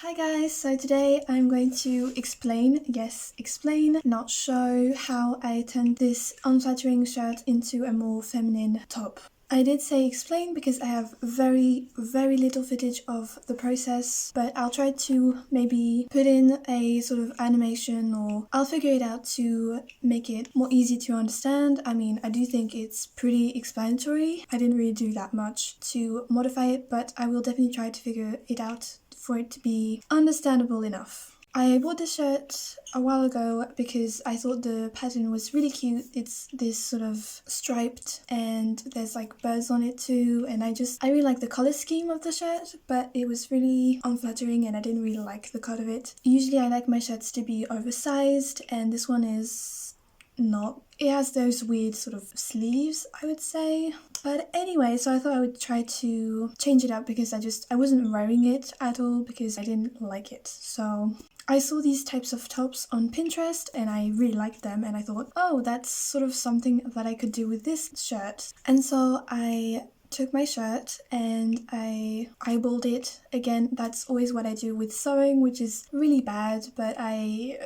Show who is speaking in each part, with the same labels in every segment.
Speaker 1: Hi guys, so today I'm going to explain, yes, explain, not show, how I turned this unflattering shirt into a more feminine top. I did say explain because I have very little footage of the process, but I'll try to maybe put in a sort of animation, or I'll figure it out to make it more easy to understand. I mean, I do think it's pretty explanatory. I didn't really do that much to modify it, but I will definitely try to figure it out for it to be understandable enough. I bought this shirt a while ago because I thought the pattern was really cute. It's this sort of striped and there's like birds on it too, and I really like the color scheme of the shirt, but it was really unflattering and I didn't really like the cut of it. Usually I like my shirts to be oversized, and this one is not. It has those weird sort of sleeves, I would say. But anyway, so I thought I would try to change it up because I wasn't wearing it at all because I didn't like it. So I saw these types of tops on Pinterest and I really liked them, and I thought, oh, that's sort of something that I could do with this shirt. And so I took my shirt and I eyeballed it. Again, that's always what I do with sewing, which is really bad, but I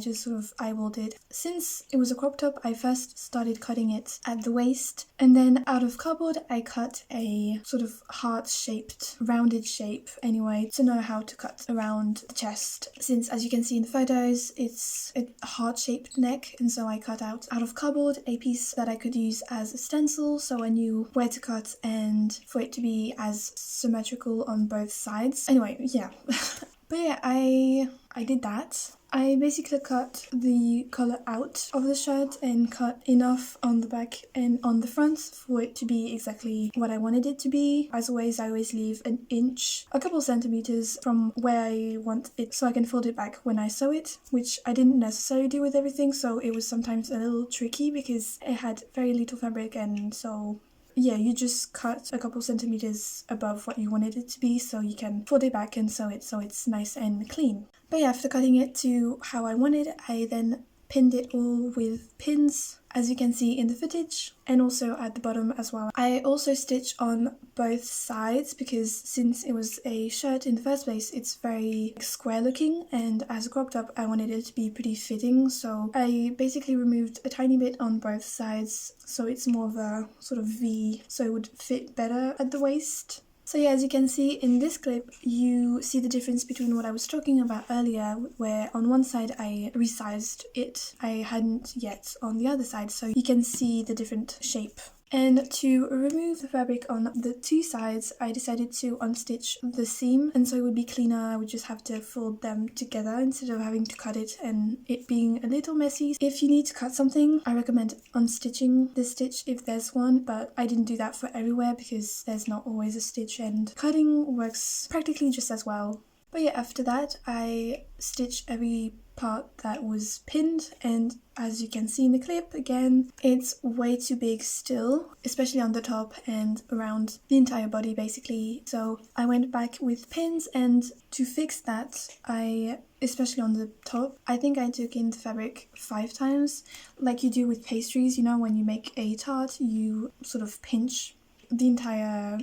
Speaker 1: just sort of eyeballed it. Since it was a crop top, I first started cutting it at the waist, and then out of cardboard I cut a sort of heart-shaped, rounded shape anyway, to know how to cut around the chest. Since, as you can see in the photos, it's a heart-shaped neck, and so I cut out of cardboard a piece that I could use as a stencil, so I knew where to cut and for it to be as symmetrical on both sides. Anyway, yeah. But yeah, I did that. I basically cut the collar out of the shirt and cut enough on the back and on the front for it to be exactly what I wanted it to be. As always, I always leave an inch, a couple centimeters from where I want it so I can fold it back when I sew it, which I didn't necessarily do with everything, so it was sometimes a little tricky because it had very little fabric, and so yeah, you just cut a couple centimeters above what you wanted it to be so you can fold it back and sew it so it's nice and clean. But yeah, after cutting it to how I wanted, I then pinned it all with pins, as you can see in the footage, and also at the bottom as well. I also stitched on both sides because since it was a shirt in the first place, it's very square looking, and as a crop top I wanted it to be pretty fitting, so I basically removed a tiny bit on both sides so it's more of a sort of V, so it would fit better at the waist. So yeah, as you can see in this clip, you see the difference between what I was talking about earlier, where on one side I resized it, I hadn't yet on the other side, so you can see the different shape. And to remove the fabric on the two sides, I decided to unstitch the seam, and so it would be cleaner. I would just have to fold them together instead of having to cut it and it being a little messy. If you need to cut something, I recommend unstitching the stitch if there's one, but I didn't do that for everywhere because there's not always a stitch, and cutting works practically just as well. But yeah, after that I stitched every part that was pinned, and as you can see in the clip, again, it's way too big still, especially on the top and around the entire body basically. So I went back with pins, and to fix that, especially on the top, I think I took in the fabric 5 times, like you do with pastries. You know, when you make a tart, you sort of pinch the entire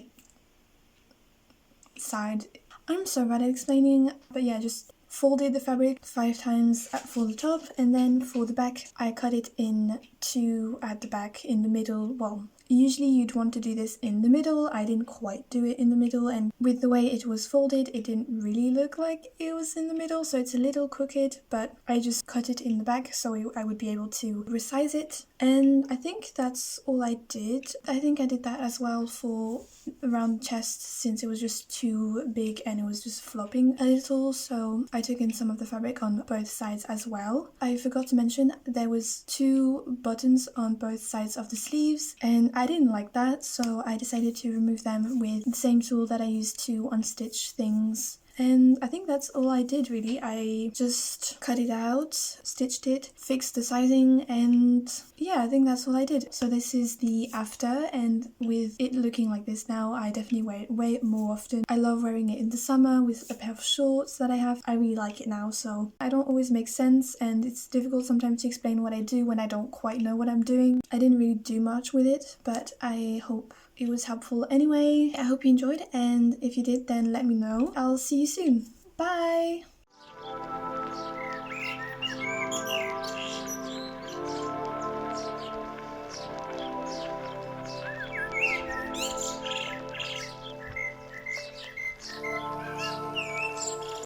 Speaker 1: side. I'm so bad at explaining, but yeah, just folded the fabric 5 times for the top, and then for the back I cut it in 2 at the back in the middle. Well, usually you'd want to do this in the middle. I didn't quite do it in the middle, and with the way it was folded it didn't really look like it was in the middle, so it's a little crooked, but I just cut it in the back so I would be able to resize it. And I think that's all I did. I think I did that as well for around the chest since it was just too big and it was just flopping a little, so I took in some of the fabric on both sides as well. I forgot to mention there was 2 buttons on both sides of the sleeves, and I didn't like that, so I decided to remove them with the same tool that I used to unstitch things. And I think that's all I did really. I just cut it out, stitched it, fixed the sizing, and yeah, I think that's all I did. So this is the after, and with it looking like this now, I definitely wear it way more often. I love wearing it in the summer with a pair of shorts that I have. I really like it now, so I don't always make sense, and it's difficult sometimes to explain what I do when I don't quite know what I'm doing. I didn't really do much with it, but I hope it was helpful anyway. I hope you enjoyed, and if you did, then let me know. I'll see you soon. Bye!